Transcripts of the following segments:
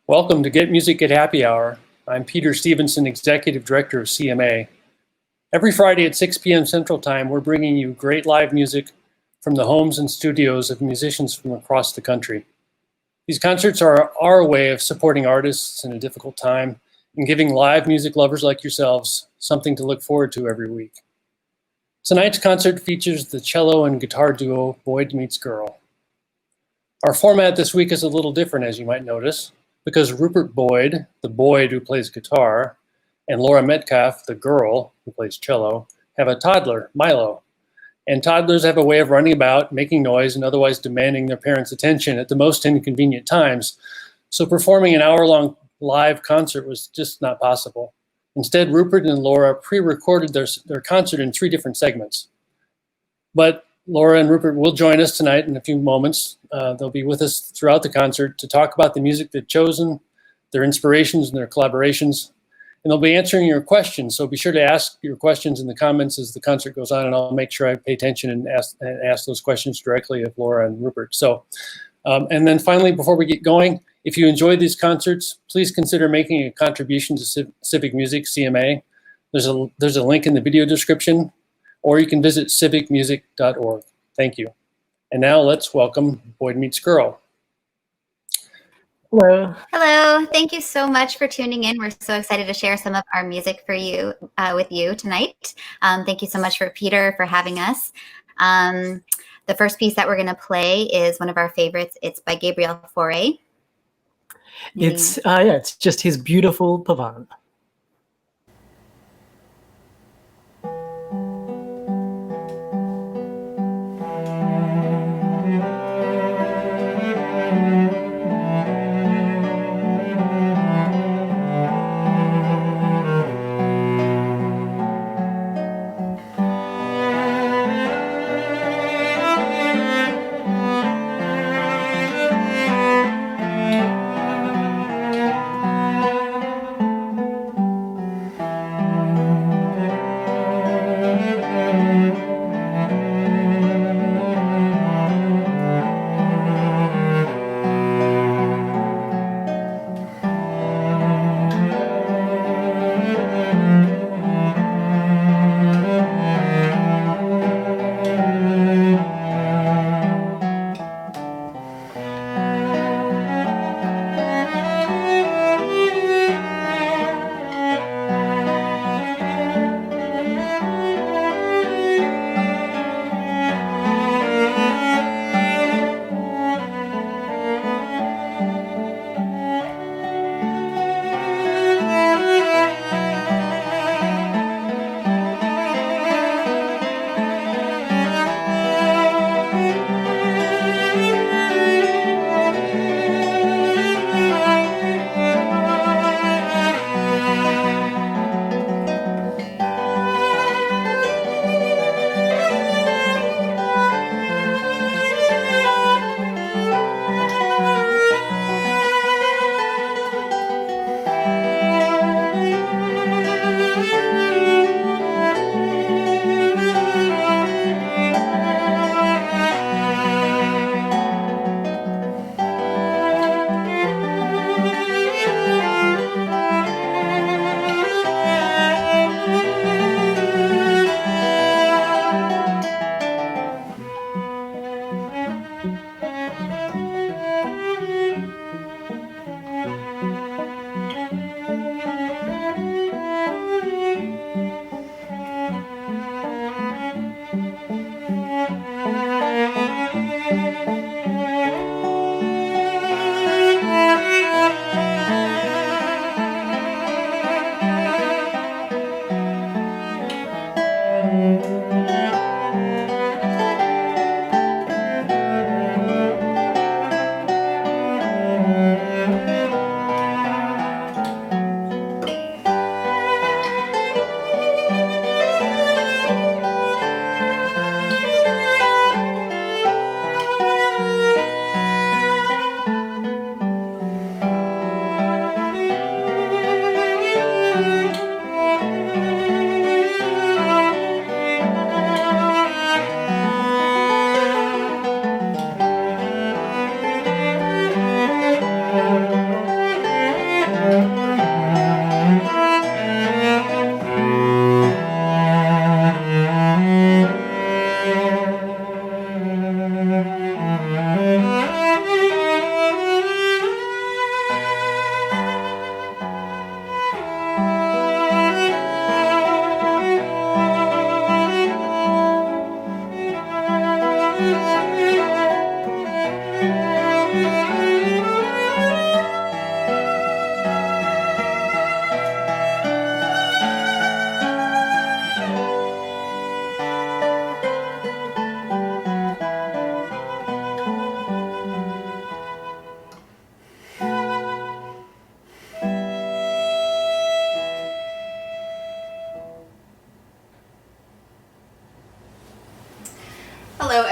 Welcome to Get Music at Happy Hour. I'm Peter Stevenson, Executive Director of CMA. Every Friday at 6 p.m. Central Time, we're bringing you great live music from the homes and studios of musicians from across the country. These concerts are our way of supporting artists in a difficult time and giving live music lovers like yourselves something to look forward to every week. Tonight's concert features the cello and guitar duo Boyd Meets Girl. Our format this week is a little different, as you might notice, because Rupert Boyd, the Boyd who plays guitar, and Laura Metcalf, the girl who plays cello, have a toddler, Milo. And toddlers have a way of running about, making noise, and otherwise demanding their parents' attention at the most inconvenient times. So performing an hour-long live concert was just not possible. Instead, Rupert and Laura pre-recorded their concert in 3 different segments. But Laura and Rupert will join us tonight in a few moments. They'll be with us throughout the concert to talk about the music they've chosen, their inspirations and their collaborations. And they'll be answering your questions, so be sure to ask your questions in the comments as the concert goes on, and I'll make sure I pay attention and ask those questions directly of Laura and Rupert. So, and then finally, before we get going, if you enjoy these concerts, please consider making a contribution to Civic Music, CMA. There's a link in the video description, or you can visit civicmusic.org. Thank you. And now let's welcome Boyd Meets Girl. Hello. Hello. Thank you so much for tuning in. We're so excited to share some of our music for you with you tonight. Thank you so much for Peter for having us. The first piece that we're going to play is one of our favorites. It's by Gabriel Fauré. It's just his beautiful pavane.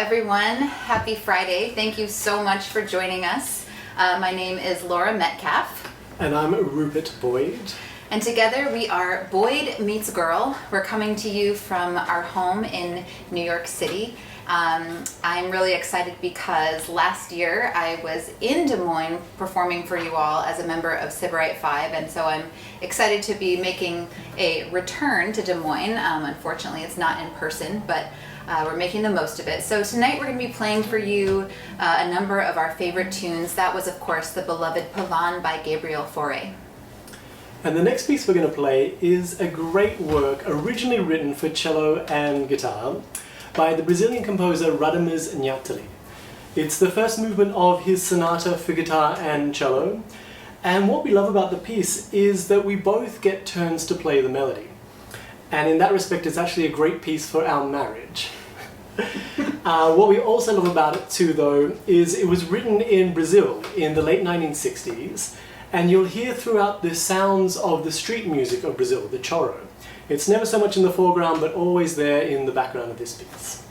everyone. Happy Friday. Thank you so much for joining us. My name is Laura Metcalf. And I'm Rupert Boyd. And together we are Boyd Meets Girl. We're coming to you from our home in New York City. I'm really excited because last year I was in Des Moines performing for you all as a member of Sybarite 5, and so I'm excited to be making a return to Des Moines. Unfortunately, it's not in person, but we're making the most of it. So tonight we're going to be playing for you a number of our favorite tunes. That was, of course, the beloved Pavane by Gabriel Fauré. And the next piece we're going to play is a great work originally written for cello and guitar by the Brazilian composer Radamés Nhatali. It's the first movement of his sonata for guitar and cello, and what we love about the piece is that we both get turns to play the melody. And in that respect, it's actually a great piece for our marriage. What we also love about it too, though, is it was written in Brazil in the late 1960s, and you'll hear throughout the sounds of the street music of Brazil, the choro. It's never so much in the foreground, but always there in the background of this piece.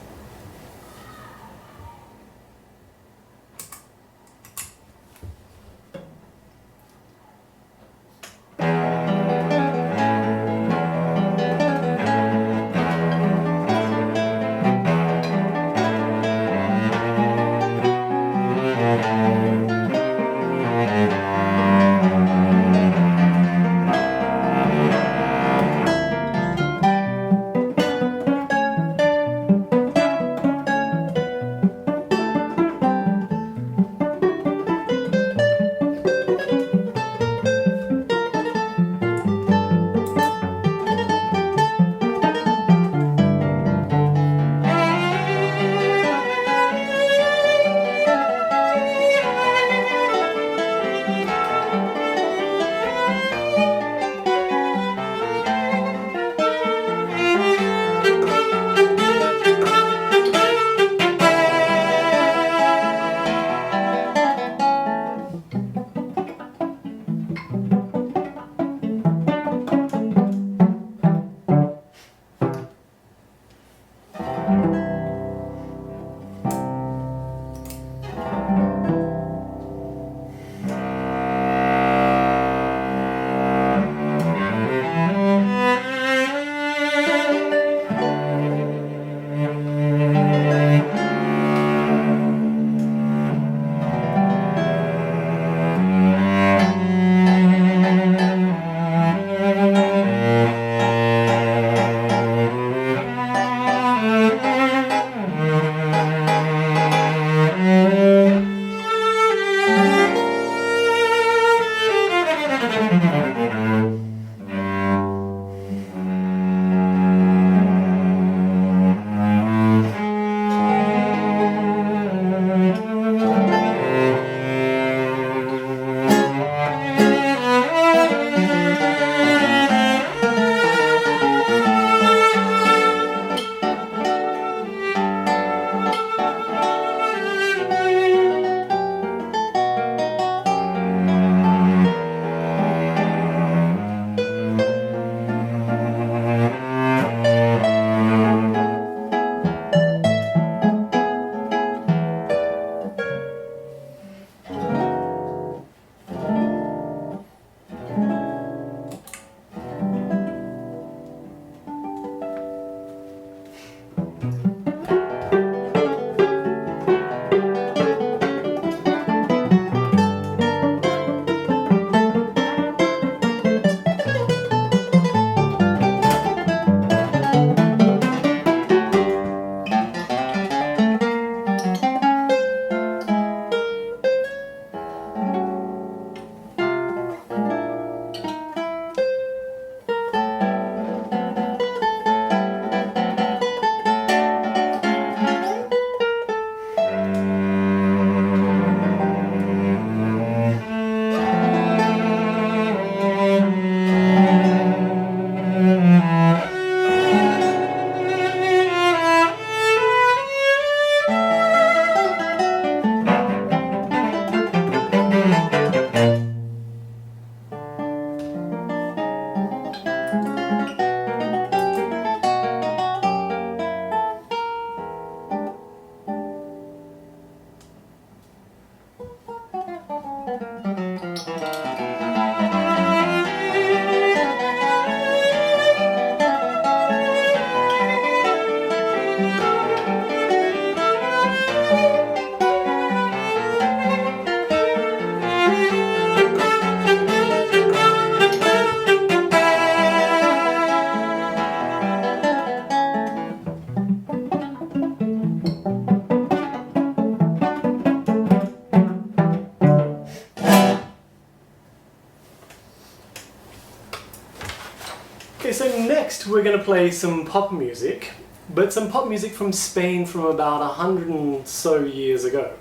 next we're going to play some pop music, but some pop music from Spain from about 100 and so years ago.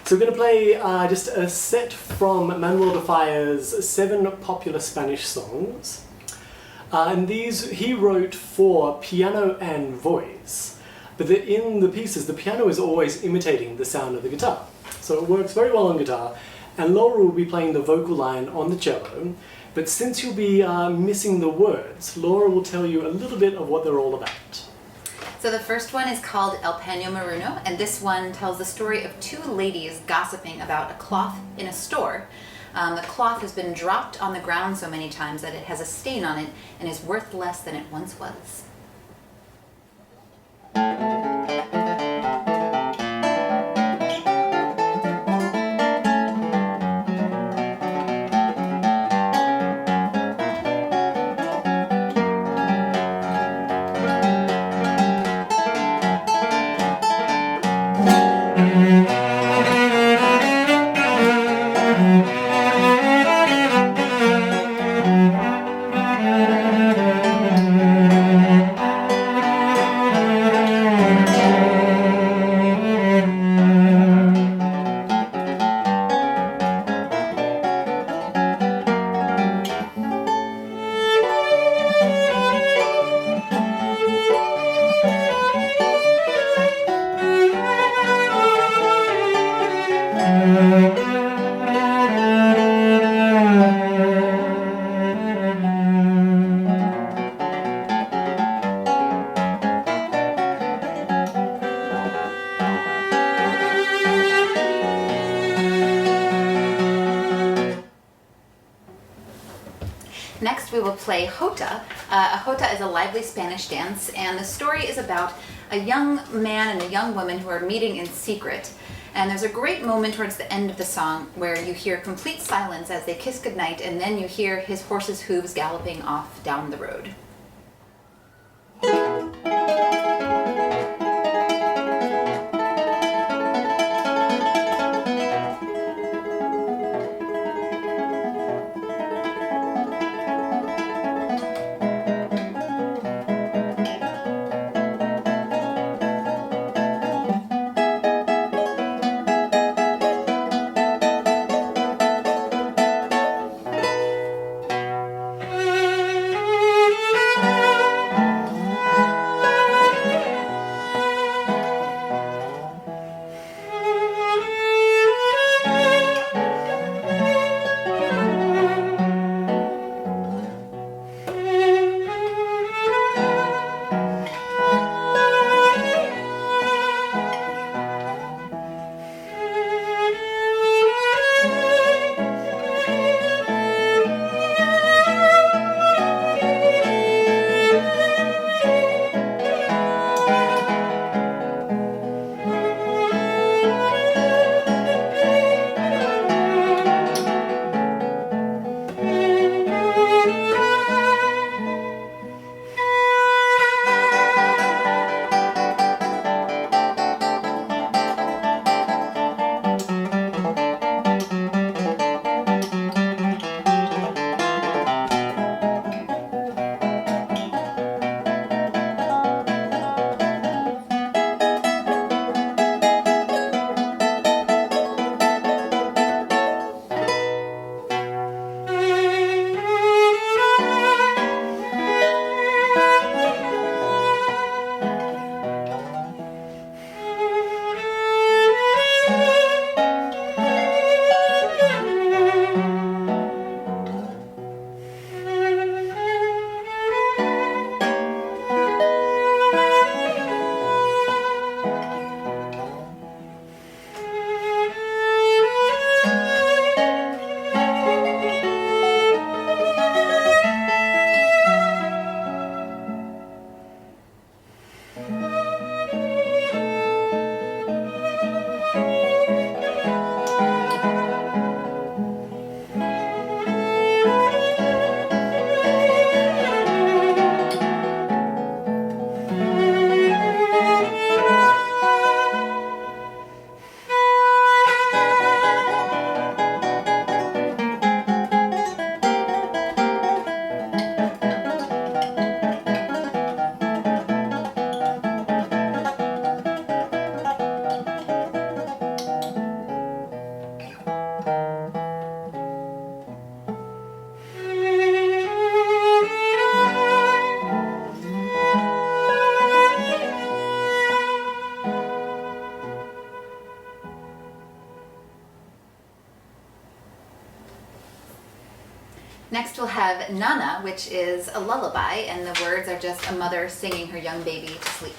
So we're going to play just a set from Manuel de Falla's 7 popular Spanish songs. And these he wrote for piano and voice. But in the pieces, the piano is always imitating the sound of the guitar. So it works very well on guitar. And Laura will be playing the vocal line on the cello. But since you'll be missing the words, Laura will tell you a little bit of what they're all about. So the first one is called El Pena Moreno, and this one tells the story of 2 ladies gossiping about a cloth in a store. The cloth has been dropped on the ground so many times that it has a stain on it and is worth less than it once was. Next we will play Jota. A Jota is a lively Spanish dance, and the story is about a young man and a young woman who are meeting in secret. And there's a great moment towards the end of the song where you hear complete silence as they kiss goodnight, and then you hear his horse's hooves galloping off down the road. Next we'll have Nana, which is a lullaby, and the words are just a mother singing her young baby to sleep.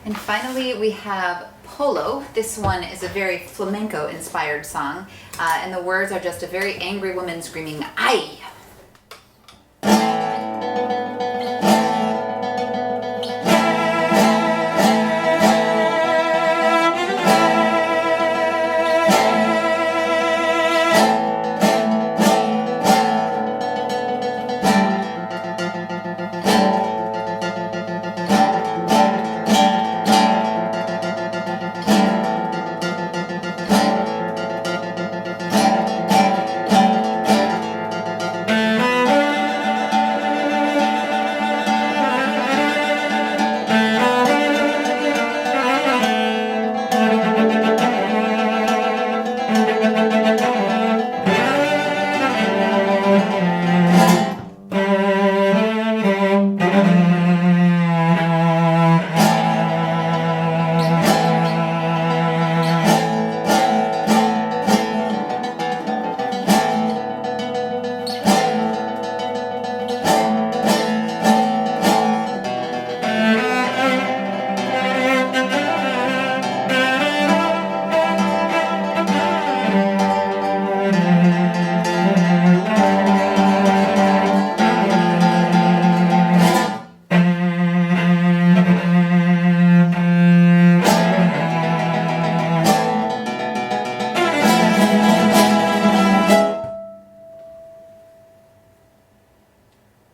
And finally, we have Polo. This one is a very flamenco-inspired song, and the words are just a very angry woman screaming, "Ay!"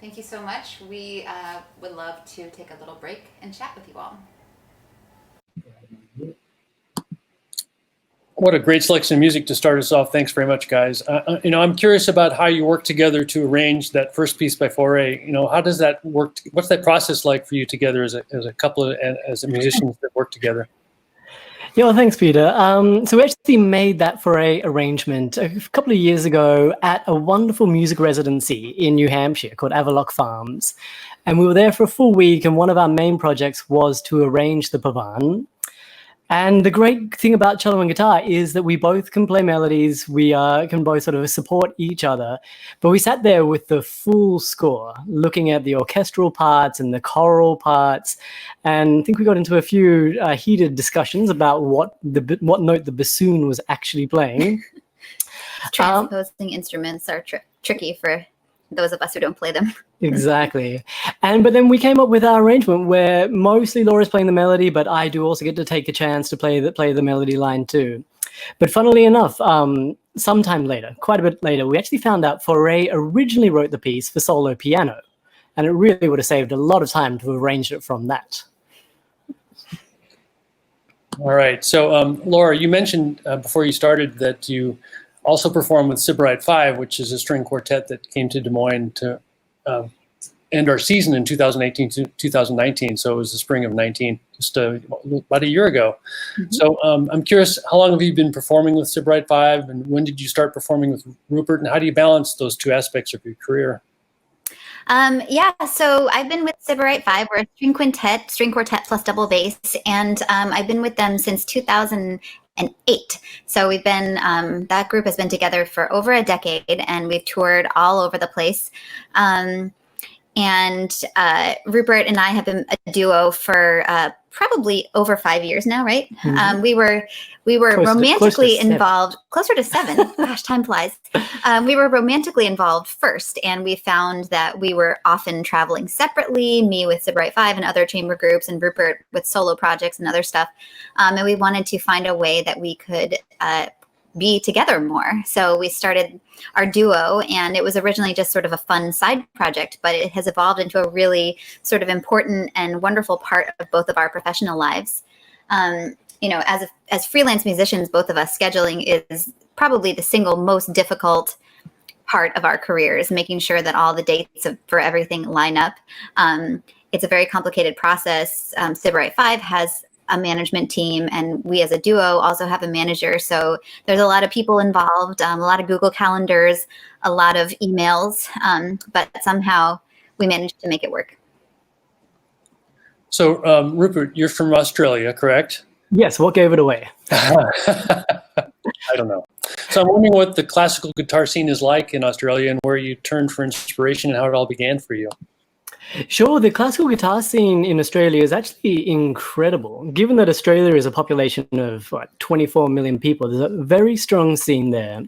Thank you so much. We would love to take a little break and chat with you all. What a great selection of music to start us off. Thanks very much, guys. I'm curious about how you work together to arrange that first piece by Foray. How does that work? What's that process like for you together as a couple and as musicians that work together? Yeah, well, thanks, Peter. So we actually made that Foray arrangement a couple of years ago at a wonderful music residency in New Hampshire called Avalock Farms. And we were there for a full week, and one of our main projects was to arrange the pavan. And the great thing about cello and guitar is that we both can play melodies, we can both sort of support each other, but we sat there with the full score, looking at the orchestral parts and the choral parts, and I think we got into a few heated discussions about what note the bassoon was actually playing. Transposing instruments are tricky for those of us who don't play them. Exactly. But then we came up with our arrangement where mostly Laura's playing the melody, but I do also get to take a chance to play the melody line too. But funnily enough, sometime later, quite a bit later, we actually found out Foray originally wrote the piece for solo piano, and it really would have saved a lot of time to arrange it from that. All right. So, Laura, you mentioned before you started that you also performed with Sybarite 5, which is a string quartet that came to Des Moines to end our season in 2018 to 2019. So it was the spring of 19, just about a year ago. Mm-hmm. So I'm curious, how long have you been performing with Sybarite 5, and when did you start performing with Rupert, and how do you balance those two aspects of your career? Yeah, so I've been with Sybarite 5. We're a string quartet plus double bass, and I've been with them since 2008. So we've been, that group has been together for over a decade, and we've toured all over the place. And Rupert and I have been a duo for probably over 5 years now, right? Mm-hmm. We were romantically involved, closer to 7. Gosh, time flies. We were romantically involved first, and we found that we were often traveling separately, me with Sybarite 5 and other chamber groups, and Rupert with solo projects and other stuff. And we wanted to find a way that we could be together more. So we started our duo, and it was originally just sort of a fun side project, but it has evolved into a really sort of important and wonderful part of both of our professional lives. As freelance musicians, both of us, scheduling is probably the single most difficult part of our careers, making sure that all the dates for everything line up. It's a very complicated process. Sybarite 5 has a management team, and we as a duo also have a manager. So there's a lot of people involved, a lot of Google calendars, a lot of emails, but somehow we managed to make it work. So Rupert, you're from Australia, correct? Yes, what gave it away? I don't know. So I'm wondering what the classical guitar scene is like in Australia, and where you turned for inspiration and how it all began for you. Sure, the classical guitar scene in Australia is actually incredible. Given that Australia is a population of 24 million people, there's a very strong scene there.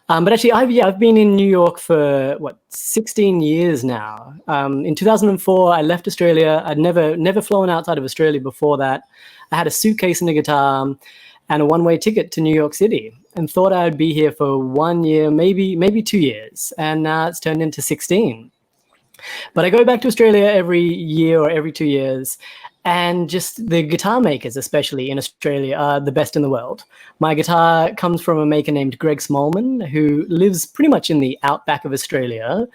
But actually, I've been in New York for 16 years now. In 2004, I left Australia. I'd never flown outside of Australia before that. I had a suitcase and a guitar and a one-way ticket to New York City, and thought I'd be here for 1 year, maybe 2 years, and now it's turned into 16. But I go back to Australia every year or every 2 years, and just the guitar makers, especially in Australia, are the best in the world. My guitar comes from a maker named Greg Smallman, who lives pretty much in the outback of Australia,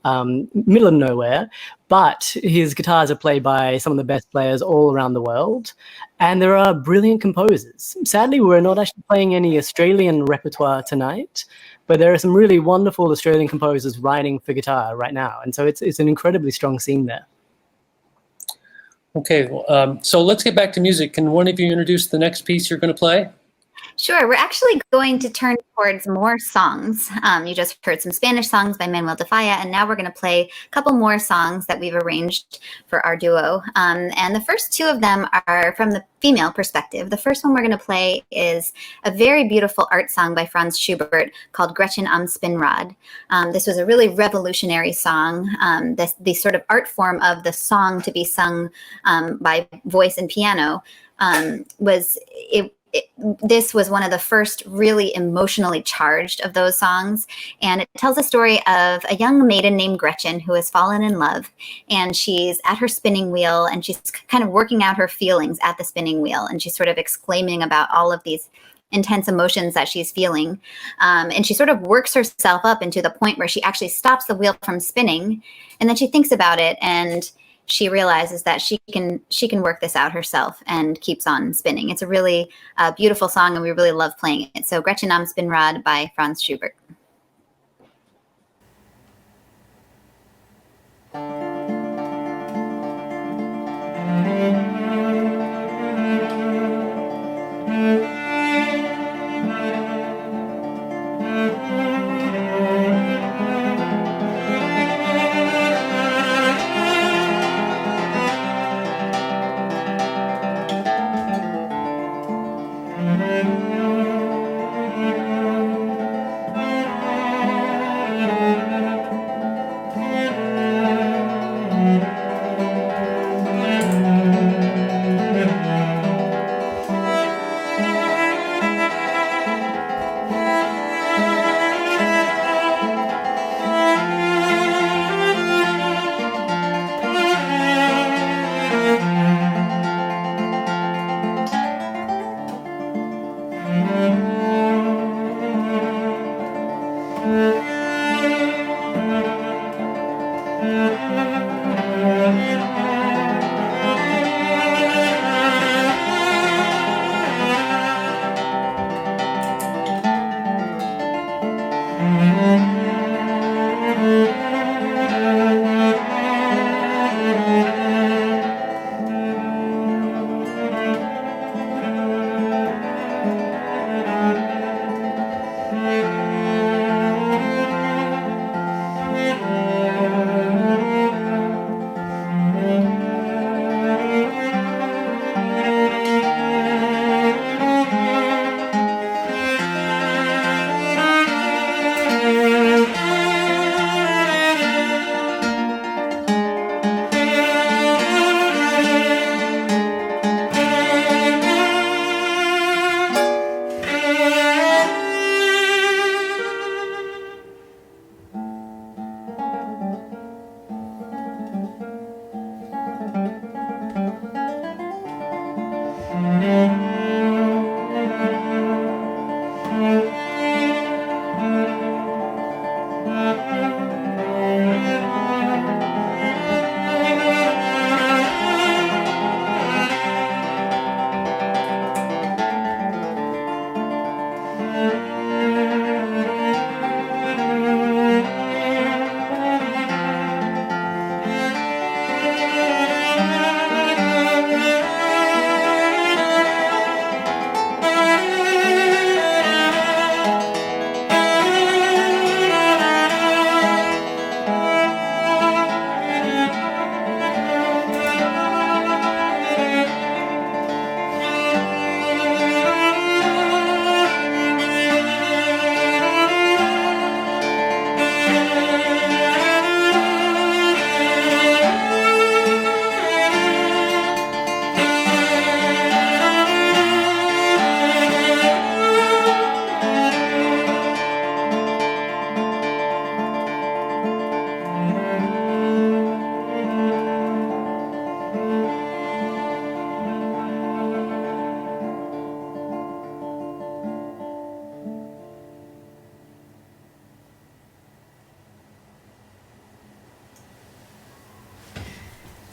middle of nowhere, but his guitars are played by some of the best players all around the world, and there are brilliant composers. Sadly, we're not actually playing any Australian repertoire tonight, but there are some really wonderful Australian composers writing for guitar right now, and so it's an incredibly strong scene there. Okay, so let's get back to music. Can one of you introduce the next piece you're going to play? Sure. We're actually going to turn towards more songs. You just heard some Spanish songs by Manuel de Falla, and now we're going to play a couple more songs that we've arranged for our duo. And the first two of them are from the female perspective. The first one we're going to play is a very beautiful art song by Franz Schubert called Gretchen am Spinnrad. This was a really revolutionary song. The sort of art form of the song to be sung by voice and piano this was one of the first really emotionally charged of those songs. And it tells a story of a young maiden named Gretchen who has fallen in love, and she's at her spinning wheel, and she's kind of working out her feelings at the spinning wheel. And she's sort of exclaiming about all of these intense emotions that she's feeling. And she sort of works herself up into the point where she actually stops the wheel from spinning. And then she thinks about it, and she realizes that she can work this out herself, and keeps on spinning. It's a really beautiful song, and we really love playing it. So Gretchen am Spinnrad by Franz Schubert.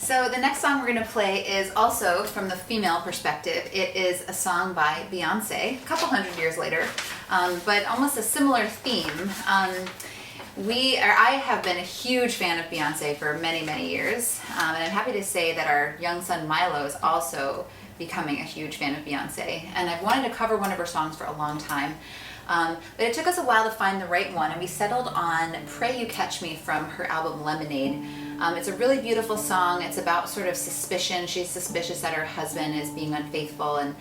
So the next song we're going to play is also from the female perspective. It is a song by Beyonce, a couple hundred years later, but almost a similar theme. I have been a huge fan of Beyonce for many, many years, and I'm happy to say that our young son Milo is also becoming a huge fan of Beyonce, and I've wanted to cover one of her songs for a long time. But it took us a while to find the right one, and we settled on Pray You Catch Me from her album Lemonade. It's a really beautiful song. It's about sort of suspicion. She's suspicious that her husband is being unfaithful, and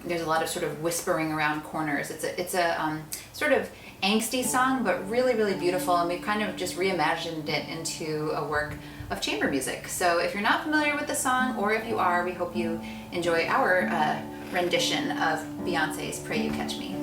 there's a lot of sort of whispering around corners. It's a sort of angsty song, but really, really beautiful, and we've kind of just reimagined it into a work of chamber music. So if you're not familiar with the song, or if you are, we hope you enjoy our rendition of Beyonce's Pray You Catch Me.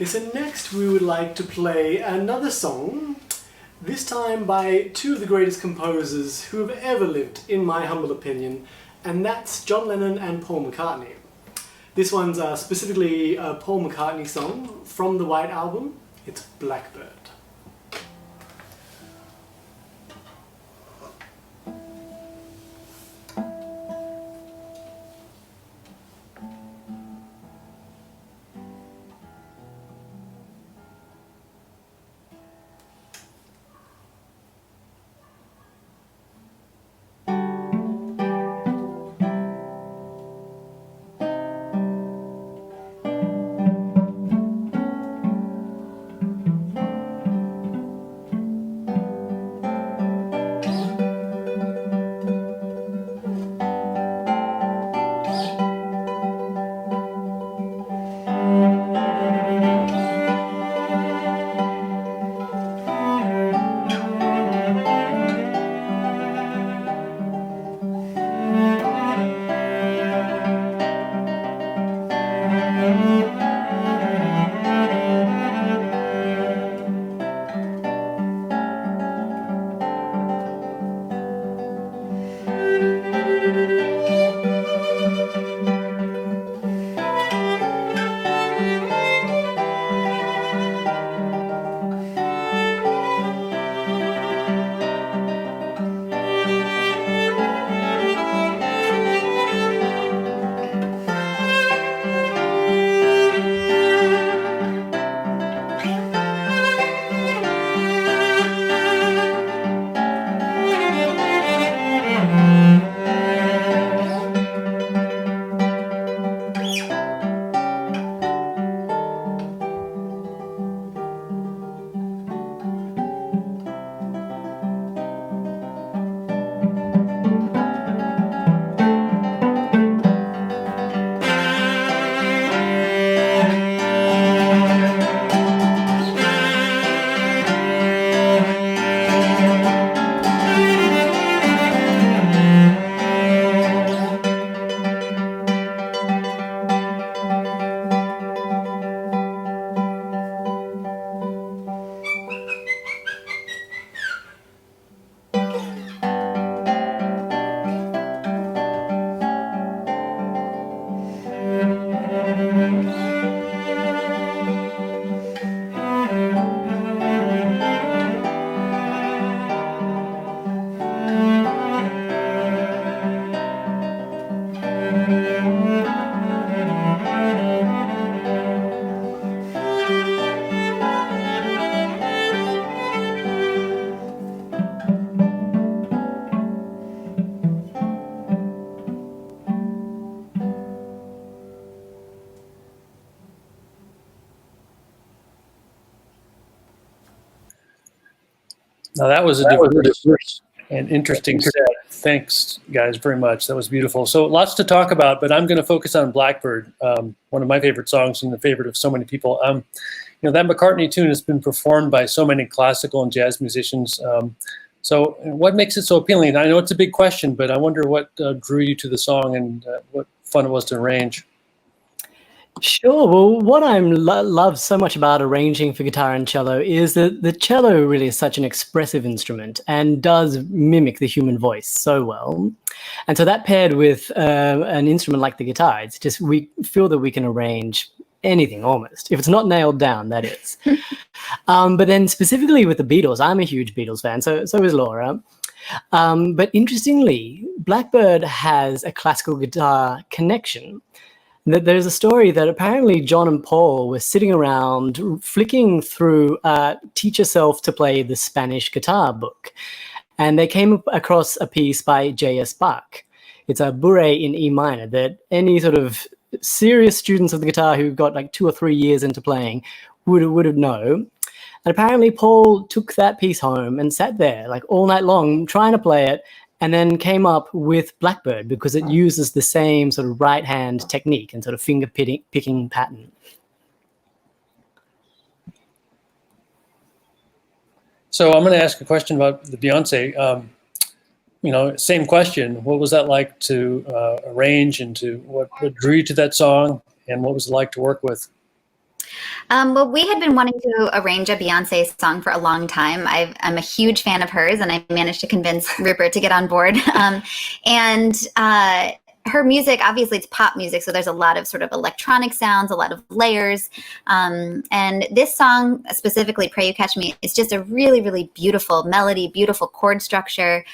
Okay, so next we would like to play another song, this time by two of the greatest composers who have ever lived, in my humble opinion, and that's John Lennon and Paul McCartney. This one's specifically a Paul McCartney song from the White Album. It's Blackbird. Now that was a diverse and interesting set. Thanks, guys, very much. That was beautiful. So lots to talk about, but I'm going to focus on Blackbird, one of my favorite songs and the favorite of so many people. That McCartney tune has been performed by so many classical and jazz musicians. So what makes it so appealing? I know it's a big question, but I wonder what drew you to the song and what fun it was to arrange. Sure. Well, what I love so much about arranging for guitar and cello is that the cello really is such an expressive instrument and does mimic the human voice so well. And so that paired with an instrument like the guitar, it's just, we feel that we can arrange anything almost, if it's not nailed down, that is. But then specifically with the Beatles, I'm a huge Beatles fan, so is Laura. But interestingly, Blackbird has a classical guitar connection. There's a story that apparently John and Paul were sitting around flicking through Teach Yourself to Play the Spanish Guitar book, and they came across a piece by J.S. Bach. It's a bourrée in E minor that any sort of serious students of the guitar who got like 2 or 3 years into playing would have known. And apparently Paul took that piece home and sat there like all night long trying to play it, and then came up with Blackbird because it uses the same sort of right hand technique and sort of finger picking pattern. So I'm going to ask a question about the Beyonce. Same question. What was that like to arrange, and to what drew you to that song, and what was it like to work with? Well, we had been wanting to arrange a Beyonce song for a long time. I'm a huge fan of hers, and I managed to convince Rupert to get on board. And her music, obviously it's pop music, so there's a lot of sort of electronic sounds, a lot of layers. And this song, specifically Pray You Catch Me, is just a really, really beautiful melody, beautiful chord structure.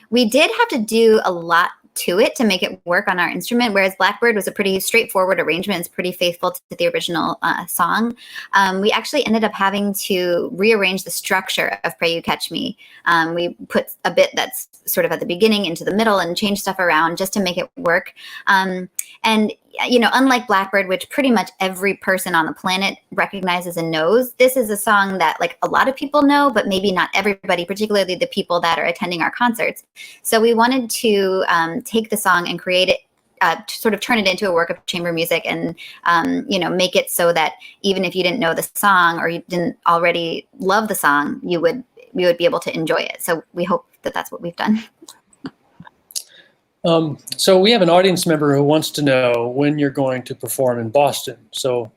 We did have to do a lot to it to make it work on our instrument, whereas Blackbird was a pretty straightforward arrangement. It's pretty faithful to the original song. We actually ended up having to rearrange the structure of Pray You Catch Me. We put a bit that's sort of at the beginning into the middle and change stuff around just to make it work. And, you know, unlike Blackbird, which pretty much every person on the planet recognizes and knows, this is a song that like a lot of people know, but maybe not everybody, particularly the people that are attending our concerts. So we wanted to take the song and create it, sort of turn it into a work of chamber music and, you know, make it so that even if you didn't know the song or you didn't already love the song, you would be able to enjoy it. So we hope that that's what we've done. So we have an audience member who wants to know when you're going to perform in Boston. So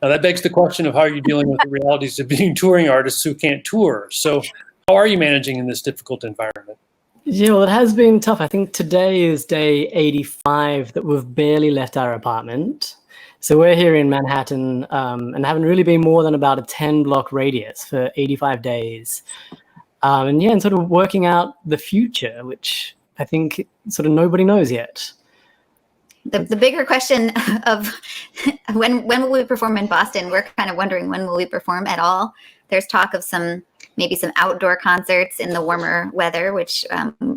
now that begs the question of how you're dealing with the realities of being touring artists who can't tour. So how are you managing in this difficult environment? Yeah, well, it has been tough. I think today is day 85 that we've barely left our apartment. So we're here in Manhattan and haven't really been more than about a 10-block radius for 85 days. And yeah, and sort of working out the future, which I think sort of nobody knows yet. The bigger question of when will we perform in Boston? We're kind of wondering when will we perform at all. There's talk of maybe some outdoor concerts in the warmer weather, which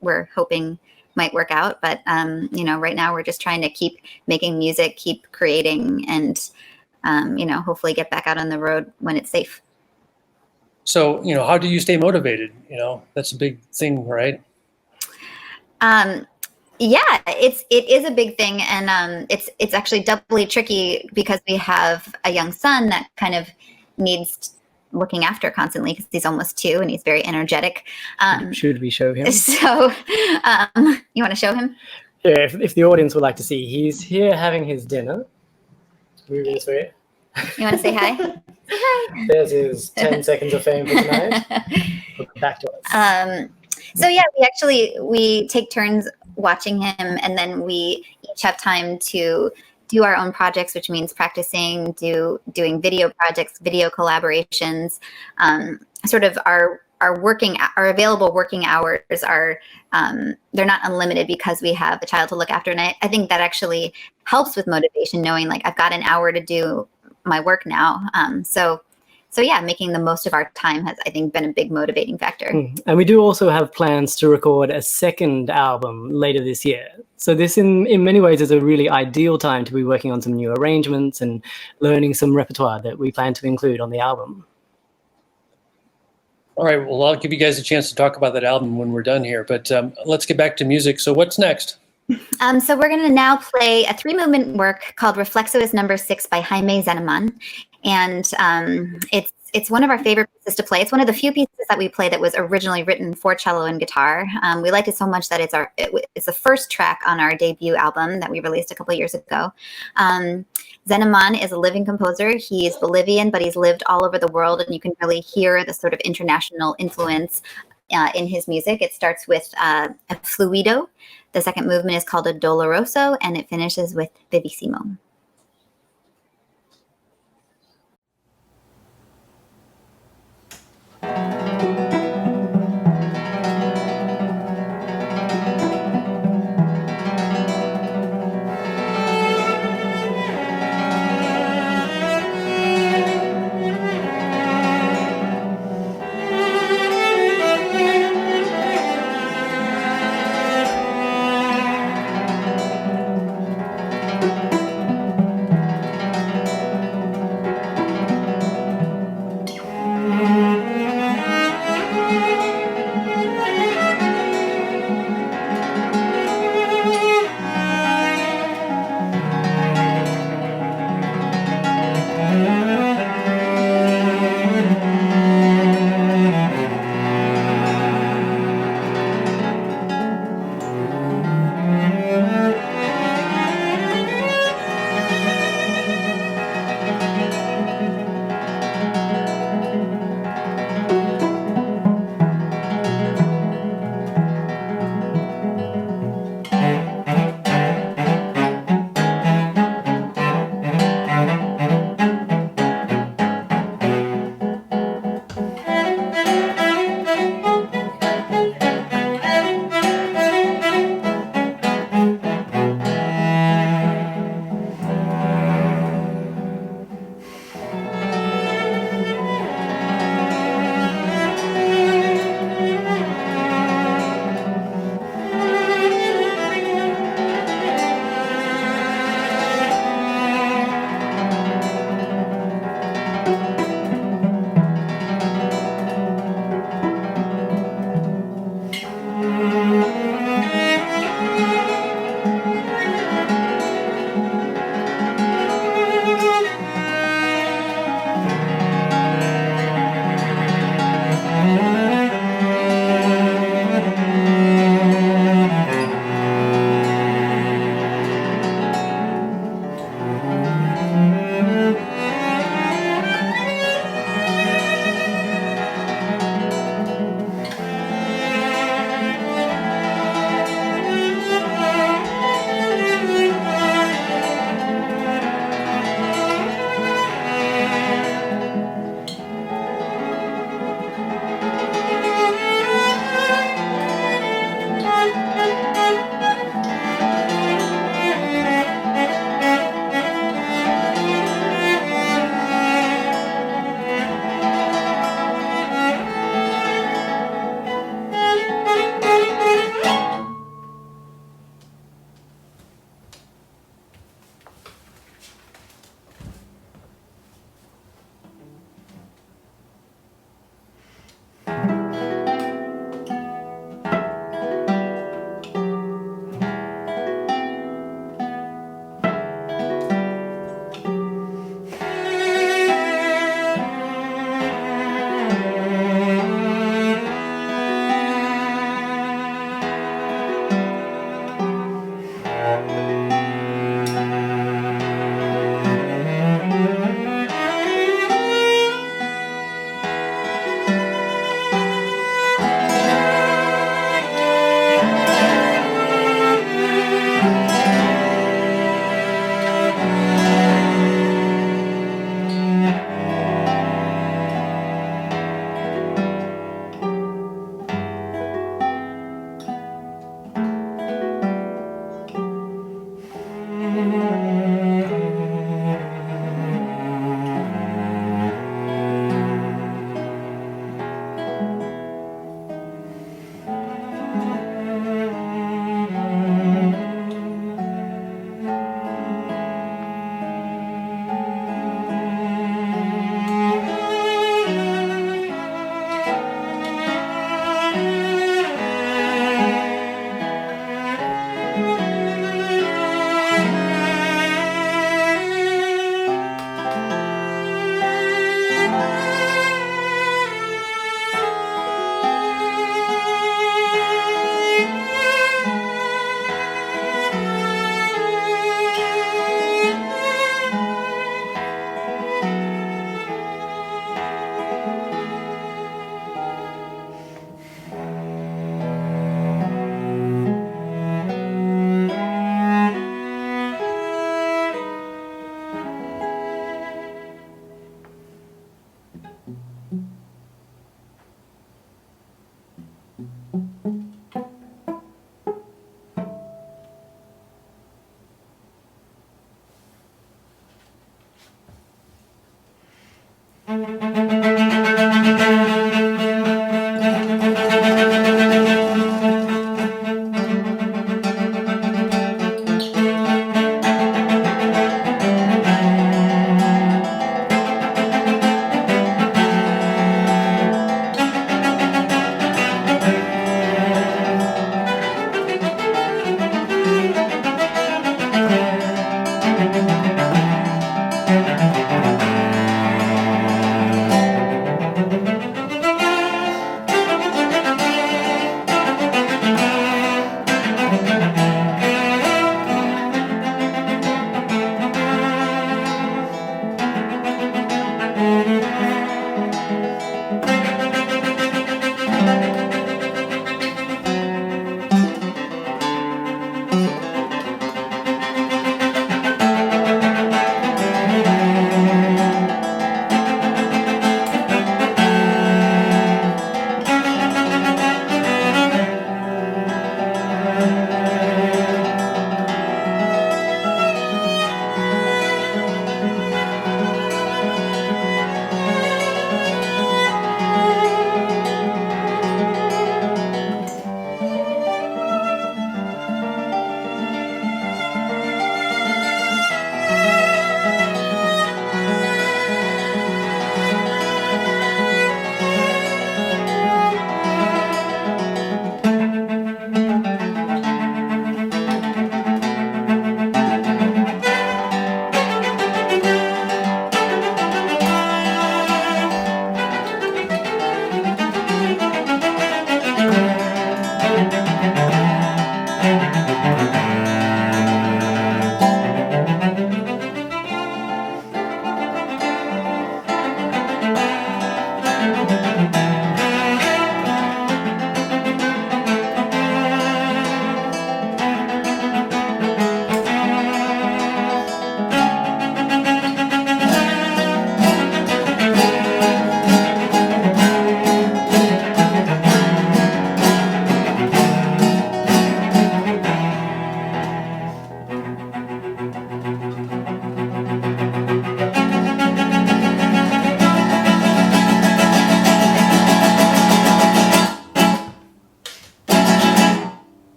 we're hoping might work out. But you know, right now we're just trying to keep making music, keep creating, and you know, hopefully get back out on the road when it's safe. So, you know, how do you stay motivated? You know, that's a big thing, right? Yeah, it is a big thing, and it's actually doubly tricky because we have a young son that kind of needs looking after constantly because he's almost 2 and he's very energetic. Should we show him? So, you want to show him? Yeah, if the audience would like to see, he's here having his dinner. Moving this way. You want to say hi? Say hi. There's his 10 seconds of fame for tonight. Back to us. So yeah, we take turns watching him, and then we each have time to do our own projects, which means practicing, doing video projects, video collaborations. Sort of our available working hours are they're not unlimited because we have a child to look after, and I think that actually helps with motivation, knowing like I've got an hour to do my work now. So yeah, making the most of our time has, I think, been a big motivating factor. And we do also have plans to record a second album later this year. So this, in many ways, is a really ideal time to be working on some new arrangements and learning some repertoire that we plan to include on the album. All right, well, I'll give you guys a chance to talk about that album when we're done here. But let's get back to music. So what's next? So we're going to now play a 3-movement work called Reflexo is Number 6 by Jaime Zeneman. And it's one of our favorite pieces to play. It's one of the few pieces that we play that was originally written for cello and guitar. We liked it so much that it's the first track on our debut album that we released a couple of years ago. Zeneman is a living composer. He's Bolivian, but he's lived all over the world, and you can really hear the sort of international influence in his music. It starts with a fluido. The second movement is called a doloroso, and it finishes with vivissimo.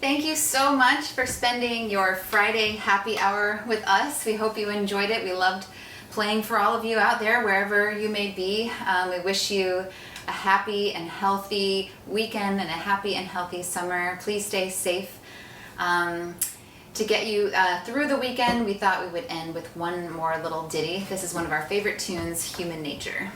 Thank you so much for spending your Friday happy hour with us. We hope you enjoyed it. We loved playing for all of you out there, wherever you may be. We wish you a happy and healthy weekend and a happy and healthy summer. Please stay safe. To get you through the weekend, we thought we would end with one more little ditty. This is one of our favorite tunes, Human Nature.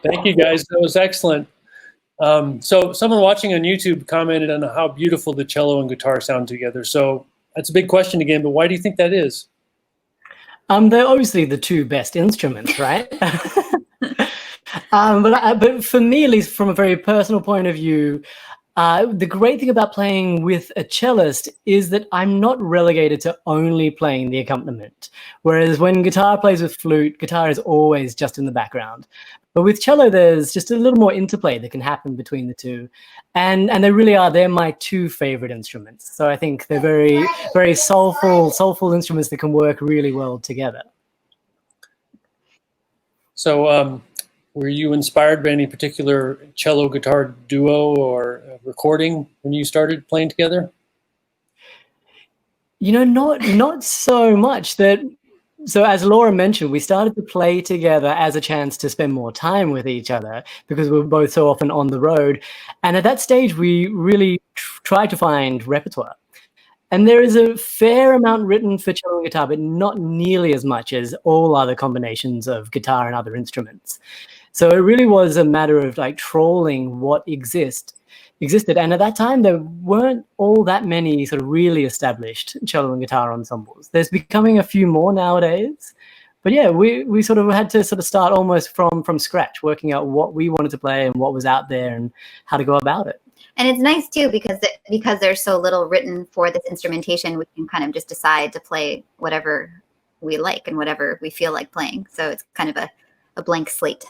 Thank you, guys. That was excellent. So someone watching on YouTube commented on how beautiful the cello and guitar sound together. So that's a big question again, but why do you think that is? They're obviously the two best instruments, right? But for me, at least from a very personal point of view, the great thing about playing with a cellist is that I'm not relegated to only playing the accompaniment. Whereas when guitar plays with flute, guitar is always just in the background. But with cello, there's just a little more interplay that can happen between the two. And they really are, they're my two favorite instruments. So I think they're very, very soulful instruments that can work really well together. So were you inspired by any particular cello guitar duo or recording when you started playing together? You know, not so much. So as Laura mentioned, we started to play together as a chance to spend more time with each other because we were both so often on the road. And at that stage, we really tried to find repertoire. And there is a fair amount written for cello and guitar, but not nearly as much as all other combinations of guitar and other instruments. So it really was a matter of like trawling what existed. And at that time, there weren't all that many sort of really established cello and guitar ensembles. There's becoming a few more nowadays. But yeah, we sort of had to sort of start almost from scratch, working out what we wanted to play and what was out there and how to go about it. And it's nice too because there's so little written for this instrumentation, we can kind of just decide to play whatever we like and whatever we feel like playing. So it's kind of a blank slate.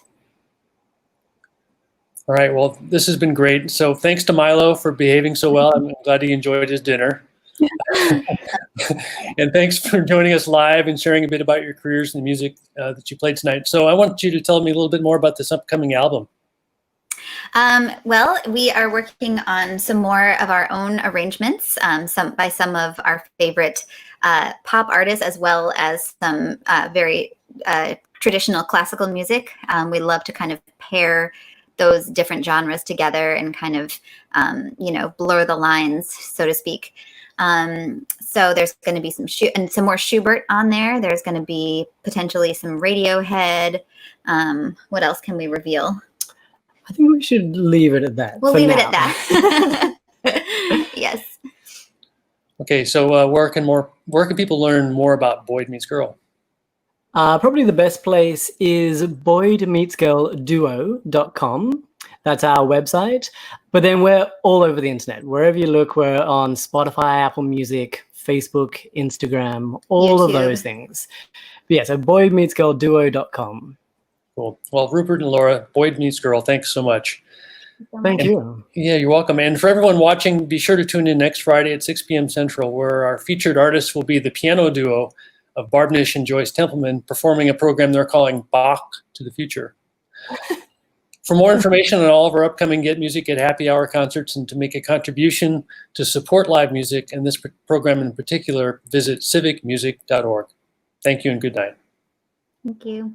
All right, well, this has been great. So thanks to Milo for behaving so well. I'm glad he enjoyed his dinner. And thanks for joining us live and sharing a bit about your careers and the music that you played tonight. So I want you to tell me a little bit more about this upcoming album. Well, we are working on some more of our own arrangements, by some of our favorite pop artists, as well as some very traditional classical music. We love to kind of pair those different genres together and kind of, blur the lines, so to speak. So there's going to be some more Schubert on there. There's going to be potentially some Radiohead. What else can we reveal? I think we should leave it at that. We'll leave it at that. Yes. Okay, so where can people learn more about Boyd Meets Girl? Probably the best place is boydmeetsgirlduo.com. That's our website. But then we're all over the internet. Wherever you look, we're on Spotify, Apple Music, Facebook, Instagram, all YouTube. of those things. But yeah, so boydmeetsgirlduo.com. Cool. Well, Rupert and Laura, Boyd Meets Girl, thanks so much. Thank you. Yeah, you're welcome. And for everyone watching, be sure to tune in next Friday at 6 p.m. Central, where our featured artists will be the piano duo of Barb Nish and Joyce Templeman, performing a program they're calling Bach to the Future. For more information on all of our upcoming Get Music at Happy Hour concerts and to make a contribution to support live music and this program in particular, visit civicmusic.org. Thank you and good night. Thank you.